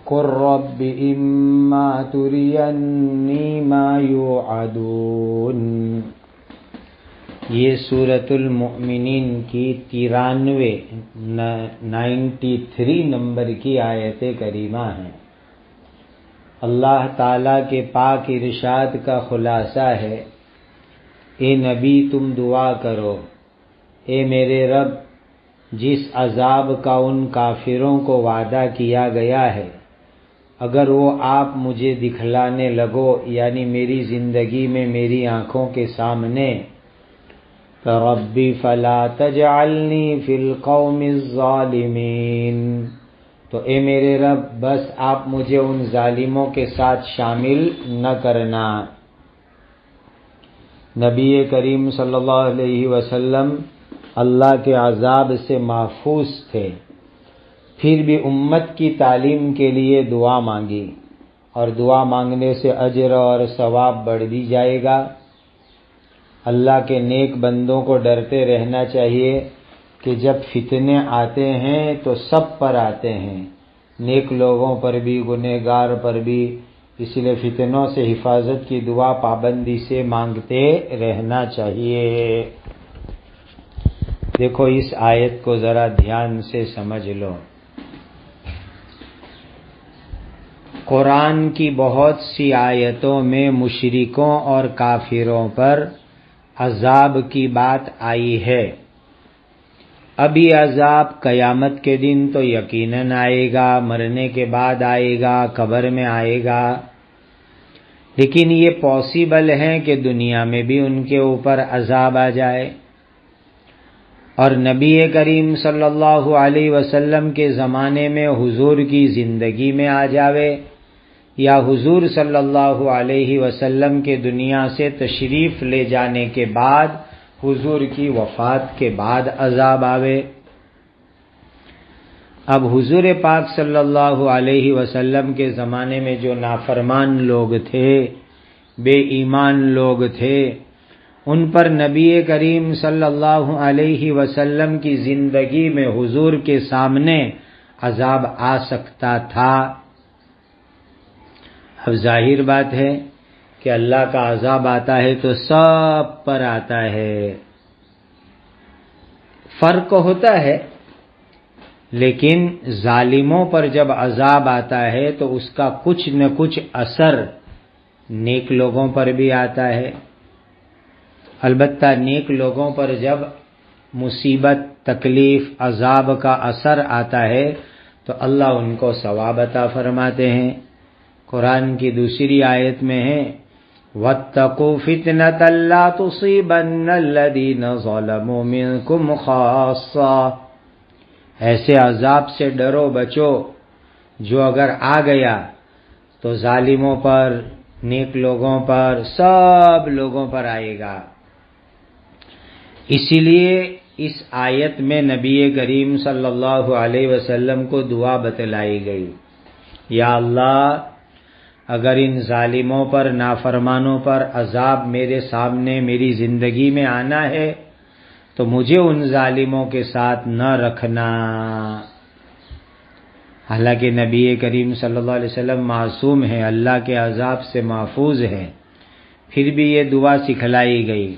قُل رَّبِّ إِمَّا تُرِيَنِّي مَا يُوعَدُونَ۔ یہ سورۃ المؤمنین کی 93 نمبر کی آیت کریمہ ہے۔ اللہ تعالیٰ کے پاک ارشاد کا خلاصہ ہے، اے نبی تم دعا کرو، اے میرے رب جس عذاب کا ان کافروں کو وعدہ کیا گیا ہے، اگر وہ آپ مجھے دکھلانے لگو، یعنی میری زندگی میں میری آنکھوں کے سامنے، ربی فلا تجعلنی فی القوم الظالمین، تو اے میرے رب بس آپ مجھے ان ظالموں کے ساتھ شامل نہ کرنا۔ نبی کریم صلی اللہ علیہ وسلم اللہ کے عذاب سے محفوظ تھے، پھر بھی امت کی تعلیم کے لیے دعا مانگی، اور دعا مانگنے سے اجر اور ثواب بڑھ بھی جائے گا۔ اللہ کے نیک بندوں کو ڈرتے رہنا چاہیے کہ جب فتنے آتے ہیں تو سب پر آتے ہیں، نیک لوگوں پر بھی، گنہگار پر بھی، اس لیے فتنوں سے حفاظت کی دعا پابندی سے مانگتے رہنا چاہیے۔ دیکھو اس آیت کو ذرا دھیان سے سمجھ لو۔ قرآن کی بہت سی آیتوں میں مشرکوں اور کافروں پر عذاب کی بات آئی ہے۔ اب یہ عذاب قیامت کے دن تو یقیناً آئے گا، مرنے کے بعد آئے گا، قبر میں آئے گا، لیکن یہ پاسبل ہے کہ دنیا میں بھی ان کے اوپر عذاب آ جائے، اور نبی کریم صلی اللہ علیہ وسلم کے زمانے میں حضور کی زندگی میں آ جاوے، یا حضور صلی اللہ علیہ وسلم کے دنیا سے تشریف لے جانے کے بعد حضور کی وفات کے بعد عذاب آوے۔ اب حضور پاک صلی اللہ علیہ وسلم کے زمانے میں جو نافرمان لوگ تھے، بے ایمان لوگ تھے، ان پر نبی کریم صلی اللہ علیہ وسلم کی زندگی میں حضور کے سامنے عذاب آ سکتا تھا۔ اب ظاہر بات ہے کہ اللہ کا عذاب آتا ہے تو سب پر آتا ہے، فرق ہوتا ہے، لیکن ظالموں پر جب عذاب آتا ہے تو اس کا کچھ نہ کچھ اثر نیک لوگوں پر بھی آتا ہے۔ البتہ نیک لوگوں پر جب مصیبت، تکلیف، عذاب کا اثر آتا ہے تو اللہ ان کو ثواب عطا فرماتے ہیں۔ قرآن کی دوسری آیت میں ہے وَاتَّقُوا فِتْنَةً لَا تُصِيبَنَّ الَّذِينَ ظَلَمُوا مِنْكُمْ خَاصَّةً، ایسے عذاب سے ڈرو، بچو جو اگر آ گیا تو ظالموں پر، نیک لوگوں پر، سب لوگوں پر آئے گا۔ اسی لیے اس آیت میں نبی کریم صلی اللہ علیہ وسلم کو دعا بتلائی گئی، یا اللہ اگر ان ظالموں پر، نافرمانوں پر عذاب میرے سامنے، میری زندگی میں آنا ہے تو مجھے ان ظالموں کے ساتھ نہ رکھنا۔ حالانکہ نبی کریم صلی اللہ علیہ وسلم معصوم ہیں، اللہ کے عذاب سے محفوظ ہیں، پھر بھی یہ دعا سکھلائی گئی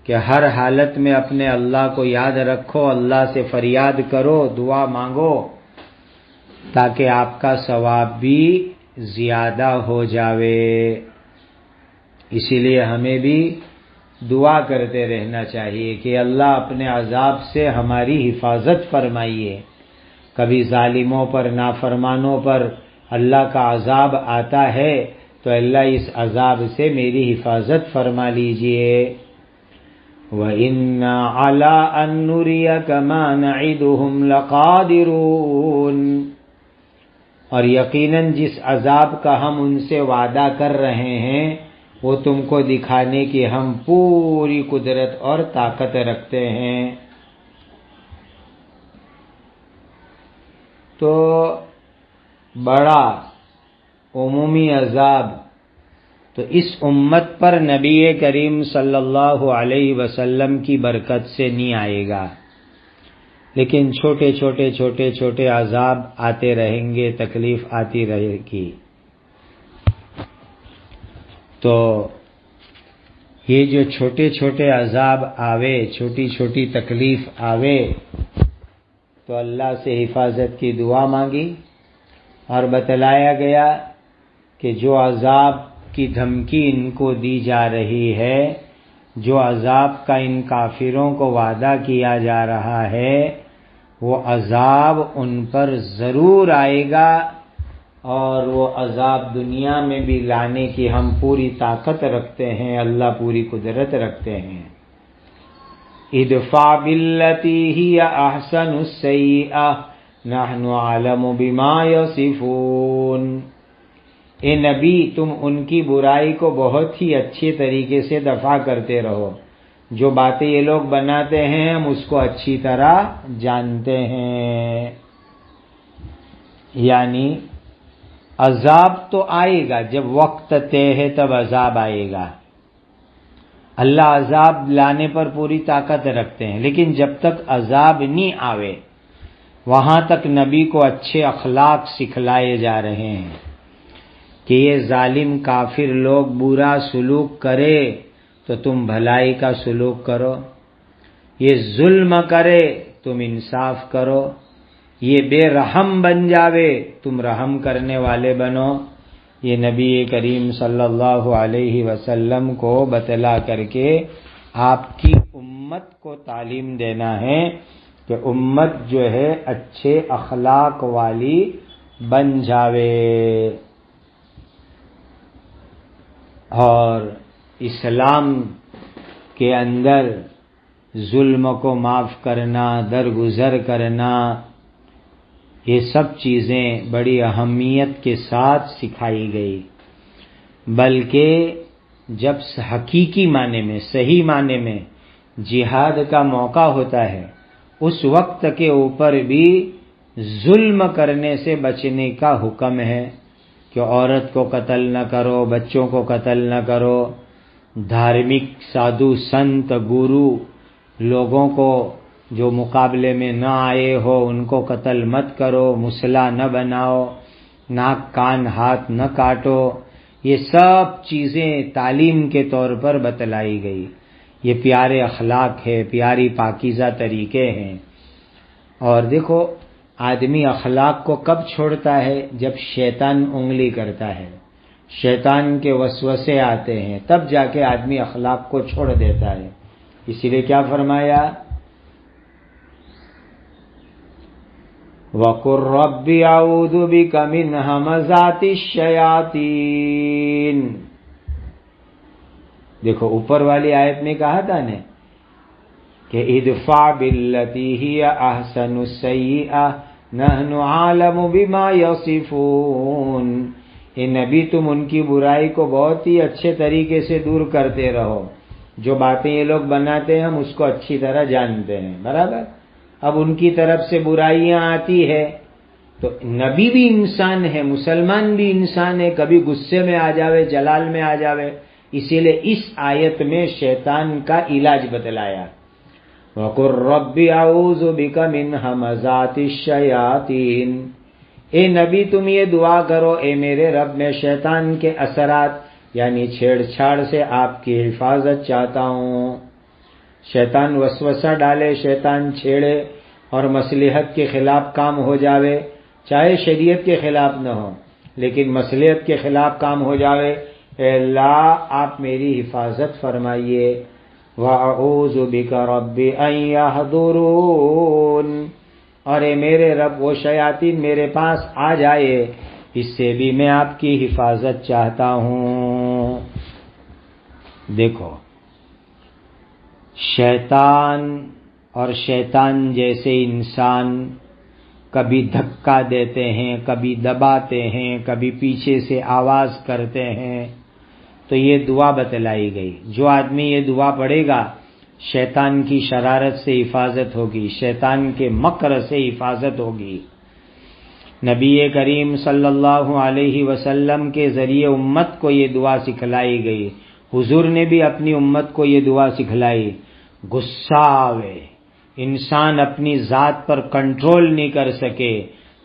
کہ ہر حالت میں اپنے اللہ کو یاد رکھو، اللہ سے فریاد کرو، دعا مانگو، تاکہ آپ کا ثواب بھی زیادہ ہو جاوے۔ اسی لیے ہمیں بھی دعا کرتے رہنا چاہیے کہ اللہ اپنے عذاب سے ہماری حفاظت فرمائیے۔ کبھی ظالموں پر، نافرمانوں پر اللہ کا عذاب آتا ہے تو اللہ اس عذاب سے میری حفاظت فرما لیجئے۔ وَإِنَّا عَلَىٰ أَن نُّرِيَكَ مَا نَعِدُهُمْ لَقَادِرُونَ، اور یقیناً جس عذاب کا ہم ان سے وعدہ کر رہے ہیں وہ تم کو دکھانے کی ہم پوری قدرت اور طاقت رکھتے ہیں۔ تو بڑا عمومی عذاب تو اس امت پر نبی کریم صلی اللہ علیہ وسلم کی برکت سے نہیں آئے گا، لیکن چھوٹے چھوٹے چھوٹے چھوٹے عذاب آتے رہیں گے، تکلیف آتی رہے گی۔ تو یہ جو چھوٹے چھوٹے عذاب آوے، چھوٹی چھوٹی تکلیف آوے، تو اللہ سے حفاظت کی دعا مانگی، اور بتلایا گیا کہ جو عذاب کی دھمکی ان کو دی جا رہی ہے، جو عذاب کا ان کافروں کو وعدہ کیا جا رہا ہے، وہ عذاب ان پر ضرور آئے گا، اور وہ عذاب دنیا میں بھی لانے کی ہم پوری طاقت رکھتے ہیں، اللہ پوری قدرت رکھتے ہیں۔ ادفع باللتی ہی احسن السیئہ نحن اعلم بما یصفون۔ اے نبی، تم ان کی برائی کو بہت ہی اچھے طریقے سے دفع کرتے رہو، جو باتیں یہ لوگ بناتے ہیں ہم اس کو اچھی طرح جانتے ہیں۔ یعنی عذاب تو آئے گا، جب وقت طے ہے تب عذاب آئے گا۔ اللہ عذاب لانے پر پوری طاقت رکھتے ہیں، لیکن جب تک عذاب نہیں آوے وہاں تک نبی کو اچھے اخلاق سکھلائے جا رہے ہیں کہ یہ ظالم کافر لوگ برا سلوک کرے تو تم بھلائی کا سلوک کرو، یہ ظلم کرے تم انصاف کرو، یہ بے رحم بن جاوے تم رحم کرنے والے بنو۔ یہ نبی کریم صلی اللہ علیہ وسلم کو بتلا کر کے آپ کی امت کو تعلیم دینا ہے کہ امت جو ہے اچھے اخلاق والی بن جاوے، اور اسلام کے اندر ظلم کو معاف کرنا، درگزر کرنا، یہ سب چیزیں بڑی اہمیت کے ساتھ سکھائی گئی۔ بلکہ جب حقیقی معنی میں، صحیح معنی میں جہاد کا موقع ہوتا ہے، اس وقت کے اوپر بھی ظلم کرنے سے بچنے کا حکم ہے کہ عورت کو قتل نہ کرو، بچوں کو قتل نہ کرو، دھارمک سادھو سنت گورو لوگوں کو جو مقابلے میں نہ آئے ہو ان کو قتل مت کرو، مسلح نہ بناؤ، ناک کان ہاتھ نہ کاٹو، یہ سب چیزیں تعلیم کے طور پر بتلائی گئی۔ یہ پیارے اخلاق ہے، پیاری پاکیزہ طریقے ہیں۔ اور دیکھو آدمی اخلاق کو کب چھوڑتا ہے؟ جب شیطان انگلی کرتا ہے، شیطان کے وسوسے آتے ہیں، تب جا کے آدمی اخلاق کو چھوڑ دیتا ہے۔ اسی لیے کیا فرمایا؟ وَقُلْ رَبِّ أَعُوذُ بِكَ مِنْ هَمَزَاتِ الشَّيَاطِينِ۔ دیکھو اوپر والی آیت میں کہا تھا نا کہ ادفع باللتی ہی احسن السیئہ نحن عالم بما یصفون۔ اے نبی، تم ان کی برائی کو بہت ہی اچھے طریقے سے دور کرتے رہو، جو باتیں یہ لوگ بناتے ہیں ہم اس کو اچھی طرح جانتے ہیں، برابر۔ اب ان کی طرف سے برائیاں آتی ہے تو نبی بھی انسان ہے، مسلمان بھی انسان ہے، کبھی غصے میں آ جاوے، جلال میں آ جاوے، اسی لیے اس آیت میں شیطان کا علاج بتلایا۔ وَقُلْ رَبِّ أَعُوذُ بِكَ مِنْ هَمَزَاتِ الشَّيَاطِينِ۔ اے نبی تم یہ دعا کرو، اے میرے رب میں شیطان کے اثرات یعنی چھیڑ چھاڑ سے آپ کی حفاظت چاہتا ہوں۔ شیطان وسوسہ ڈالے، شیطان چھیڑے اور مصلحت کے خلاف کام ہو جاوے، چاہے شریعت کے خلاف نہ ہو لیکن مصلحت کے خلاف کام ہو جاوے، اے اللہ آپ میری حفاظت فرمائیے۔ وَأَعُوذُ بِكَ رَبِّ أَن يَحْضُرُونِ۔ اور اے میرے رب وہ شیاطین میرے پاس آ جائے، اس سے بھی میں آپ کی حفاظت چاہتا ہوں۔ دیکھو شیطان اور شیطان جیسے انسان کبھی دھکا دیتے ہیں، کبھی دباتے ہیں، کبھی پیچھے سے آواز کرتے ہیں، تو یہ دعا بتلائی گئی۔ جو آدمی یہ دعا پڑھے گا شیطان کی شرارت سے حفاظت ہوگی، شیطان کے مکر سے حفاظت ہوگی۔ نبی کریم صلی اللہ علیہ وسلم کے ذریعے امت کو یہ دعا سکھلائی گئی، حضور نے بھی اپنی امت کو یہ دعا سکھلائی۔ غصہ آوے، انسان اپنی ذات پر کنٹرول نہیں کر سکے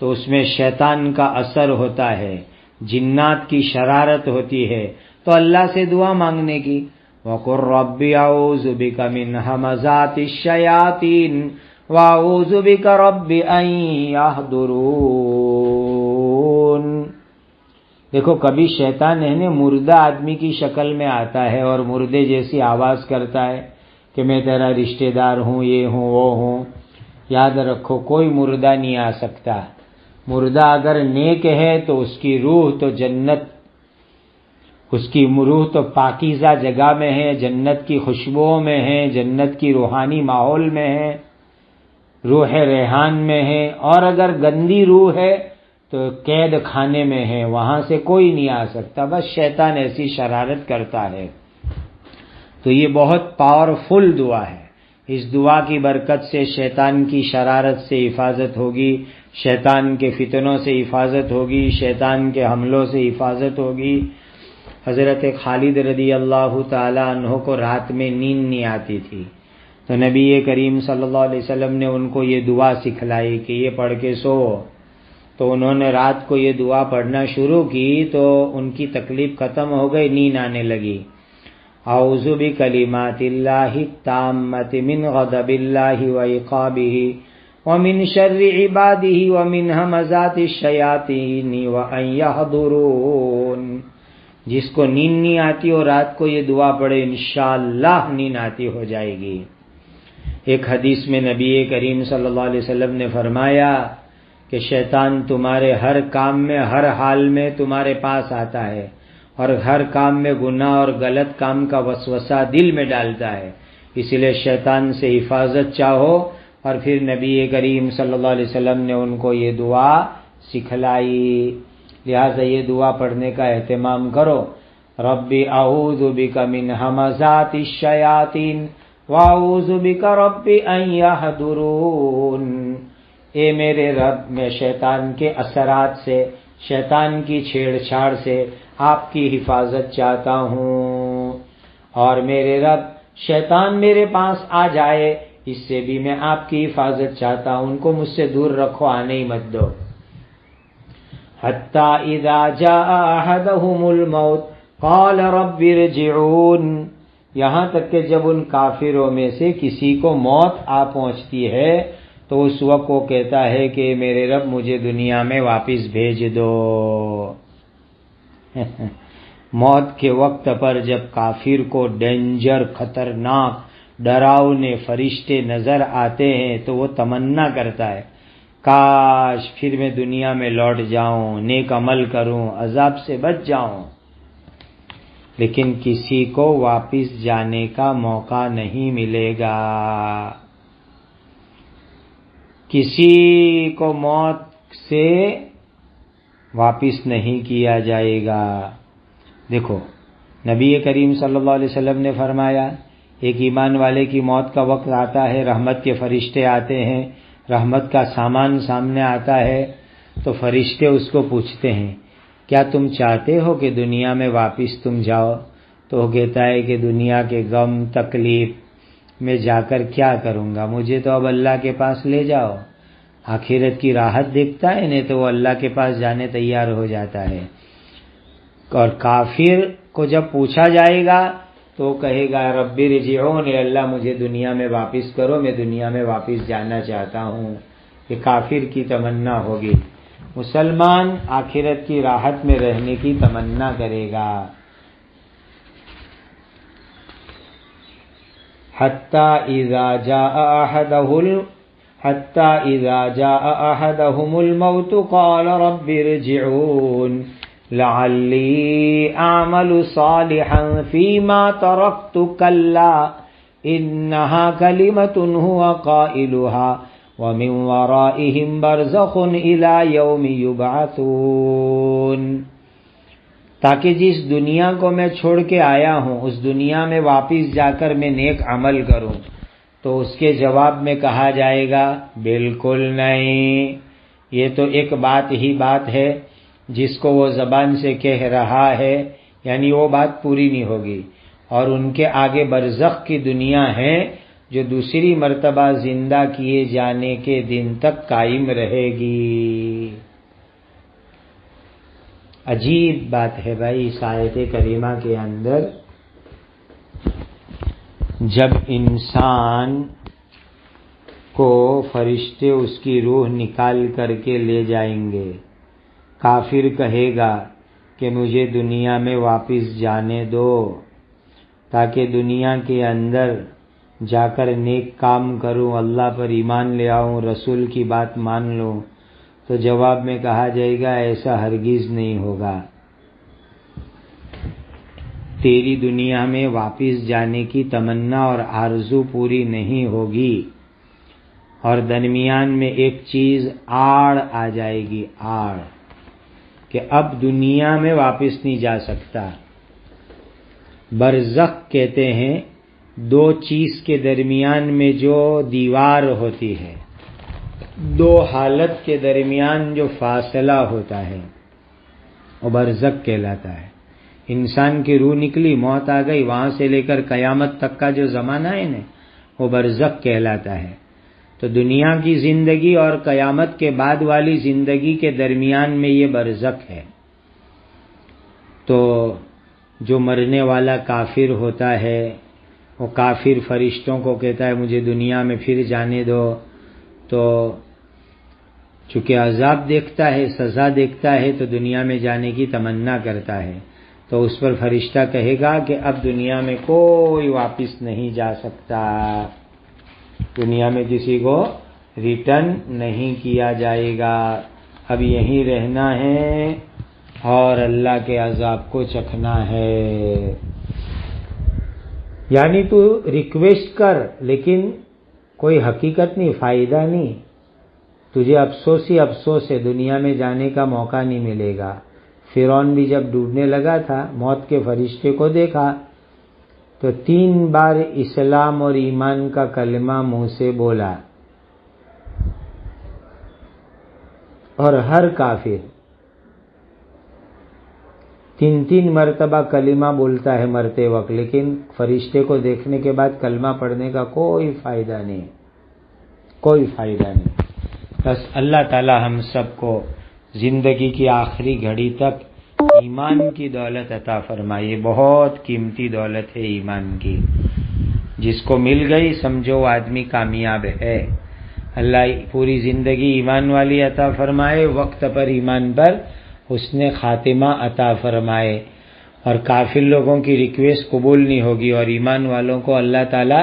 تو اس میں شیطان کا اثر ہوتا ہے، جنات کی شرارت ہوتی ہے، تو اللہ سے دعا مانگنے کی، وَقُلْ رَبِّ أَعُوذُ بِكَ مِنْ ہَمَزَاتِ الشَّيَاطِينِ وَأَعُوذُ بِكَ رَبِّ أَنْ يَحْضُرُونِ۔ دیکھو کبھی شیطان ہے مردہ آدمی کی شکل میں آتا ہے اور مردے جیسی آواز کرتا ہے کہ میں تیرا رشتہ دار ہوں، یہ ہوں وہ ہوں۔ یاد رکھو کوئی مردہ نہیں آ سکتا، مردہ اگر نیک ہے تو اس کی روح تو جنت، اس کی روح تو پاکیزہ جگہ میں ہے، جنت کی خوشبوؤں میں ہے، جنت کی روحانی ماحول میں ہے، روح ریحان میں ہے، اور اگر گندی روح ہے تو قید خانے میں ہے، وہاں سے کوئی نہیں آ سکتا، بس شیطان ایسی شرارت کرتا ہے۔ تو یہ بہت پاورفل دعا ہے، اس دعا کی برکت سے شیطان کی شرارت سے حفاظت ہوگی، شیطان کے فتنوں سے حفاظت ہوگی، شیطان کے حملوں سے حفاظت ہوگی۔ حضرت خالد رضی اللہ تعالی عنہ کو رات میں نیند نہیں آتی تھی، تو نبی کریم صلی اللہ علیہ وسلم نے ان کو یہ دعا سکھلائی کہ یہ پڑھ کے سو، تو انہوں نے رات کو یہ دعا پڑھنا شروع کی تو ان کی تکلیف ختم ہو گئی، نیند آنے لگی۔ اعوذ بکلمات اللہ التامۃ من غضب اللہ وعقابہ ومن شر عبادہ ومن ہمزات الشیاطین وان یحضرون۔ جس کو نیند نہیں آتی اور رات کو یہ دعا پڑھے انشاءاللہ نیند آتی ہو جائے گی۔ ایک حدیث میں نبی کریم صلی اللہ علیہ وسلم نے فرمایا کہ شیطان تمہارے ہر کام میں، ہر حال میں تمہارے پاس آتا ہے اور ہر کام میں گناہ اور غلط کام کا وسوسہ دل میں ڈالتا ہے، اس لیے شیطان سے حفاظت چاہو۔ اور پھر نبی کریم صلی اللہ علیہ وسلم نے ان کو یہ دعا سکھلائی، لہذا یہ دعا پڑھنے کا اہتمام کرو۔ رب اعوذ بک من ہمزات الشیاطین واعوذ بک رب ان یحضرون۔ اے میرے رب، میں شیطان کے اثرات سے، شیطان کی چھیڑ چھاڑ سے آپ کی حفاظت چاہتا ہوں، اور میرے رب شیطان میرے پاس آ جائے اس سے بھی میں آپ کی حفاظت چاہتا ہوں، ان کو مجھ سے دور رکھو، آنے ہی مت دو۔ حتی اذا جاء احدهم الموت قال رب ارجعون، یہاں تک کہ جب ان کافروں میں سے کسی کو موت آ پہنچتی ہے تو اس وقت وہ کہتا ہے کہ میرے رب مجھے دنیا میں واپس بھیج دو۔ موت کے وقت پر جب کافر کو ڈینجر، خطرناک، ڈراؤنے فرشتے نظر آتے ہیں تو وہ تمنا کرتا ہے کاش پھر میں دنیا میں لوٹ جاؤں، نیک عمل کروں، عذاب سے بچ جاؤں، لیکن کسی کو واپس جانے کا موقع نہیں ملے گا، کسی کو موت سے واپس نہیں کیا جائے گا۔ دیکھو نبی کریم صلی اللہ علیہ وسلم نے فرمایا ایک ایمان والے کی موت کا وقت آتا ہے، رحمت کے فرشتے آتے ہیں، رحمت کا سامان سامنے آتا ہے تو فرشتے اس کو پوچھتے ہیں کیا تم چاہتے ہو کہ دنیا میں واپس تم جاؤ؟ تو وہ کہتا ہے کہ دنیا کے غم تکلیف میں جا کر کیا کروں گا، مجھے تو اب اللہ کے پاس لے جاؤ۔ آخرت کی راحت دیکھتا ہے نہیں تو وہ اللہ کے پاس جانے تیار ہو جاتا ہے۔ اور کافر کو جب پوچھا جائے گا تو کہے گا رب ارجعون، اے اللہ مجھے دنیا میں واپس کرو، میں دنیا میں واپس جانا چاہتا ہوں۔ یہ کافر کی تمنا ہوگی، مسلمان آخرت کی راحت میں رہنے کی تمنا کرے گا۔ حتی اذا جاء احدهم الموت قال رب ارجعون لعلی اعمل صالحا فیما ترکت کلا انہا کلمۃ هو قائلها ومن ورائهم برزخ الى یوم یبعثون، تاکہ جس دنیا کو میں چھوڑ کے آیا ہوں اس دنیا میں واپس جا کر میں نیک عمل کروں، تو اس کے جواب میں کہا جائے گا بالکل نہیں، یہ تو ایک بات ہی بات ہے جس کو وہ زبان سے کہہ رہا ہے، یعنی وہ بات پوری نہیں ہوگی، اور ان کے آگے برزخ کی دنیا ہے جو دوسری مرتبہ زندہ کیے جانے کے دن تک قائم رہے گی۔ عجیب بات ہے بھائی اس آیت کریمہ کے اندر، جب انسان کو فرشتے اس کی روح نکال کر کے لے جائیں گے، کافر کہے گا کہ مجھے دنیا میں واپس جانے دو تاکہ دنیا کے اندر جا کر نیک کام کروں، اللہ پر ایمان لے آؤں، رسول کی بات مان لوں، تو جواب میں کہا جائے گا ایسا ہرگز نہیں ہوگا، تیری دنیا میں واپس جانے کی تمنا اور آرزو پوری نہیں ہوگی، اور درمیان میں ایک چیز آڑ آ جائے گی، آڑ، کہ اب دنیا میں واپس نہیں جا سکتا۔ برزخ کہتے ہیں دو چیز کے درمیان میں جو دیوار ہوتی ہے، دو حالت کے درمیان جو فاصلہ ہوتا ہے وہ برزخ کہلاتا ہے۔ انسان کی روح نکلی، موت آ گئی، وہاں سے لے کر قیامت تک کا جو زمانہ ہے نا وہ برزخ کہلاتا ہے۔ تو دنیا کی زندگی اور قیامت کے بعد والی زندگی کے درمیان میں یہ برزخ ہے۔ تو جو مرنے والا کافر ہوتا ہے وہ کافر فرشتوں کو کہتا ہے مجھے دنیا میں پھر جانے دو، تو چونکہ عذاب دیکھتا ہے، سزا دیکھتا ہے، تو دنیا میں جانے کی تمنا کرتا ہے، تو اس پر فرشتہ کہے گا کہ اب دنیا میں کوئی واپس نہیں جا سکتا، دنیا میں کسی کو ریٹرن نہیں کیا جائے گا، اب یہیں رہنا ہے اور اللہ کے عذاب کو چکھنا ہے۔ یعنی تو ریکویسٹ کر لیکن کوئی حقیقت نہیں، فائدہ نہیں، تجھے افسوس ہی افسوس ہے، دنیا میں جانے کا موقع نہیں ملے گا۔ فرعون بھی جب ڈوبنے لگا تھا، موت کے فرشتے کو دیکھا تو 3 بار اسلام اور ایمان کا کلمہ منہ سے بولا، اور ہر کافر 3 مرتبہ کلمہ بولتا ہے مرتے وقت، لیکن فرشتے کو دیکھنے کے بعد کلمہ پڑھنے کا کوئی فائدہ نہیں، کوئی فائدہ نہیں۔ بس اللہ تعالی ہم سب کو زندگی کی آخری گھڑی تک ایمان کی دولت عطا فرمائے، بہت قیمتی دولت ہے ایمان کی، جس کو مل گئی سمجھو وہ آدمی کامیاب ہے۔ اللہ پوری زندگی ایمان والی عطا فرمائے، وقت پر ایمان پر حسن خاتمہ عطا فرمائے، اور کافر لوگوں کی ریکویسٹ قبول نہیں ہوگی، اور ایمان والوں کو اللہ تعالیٰ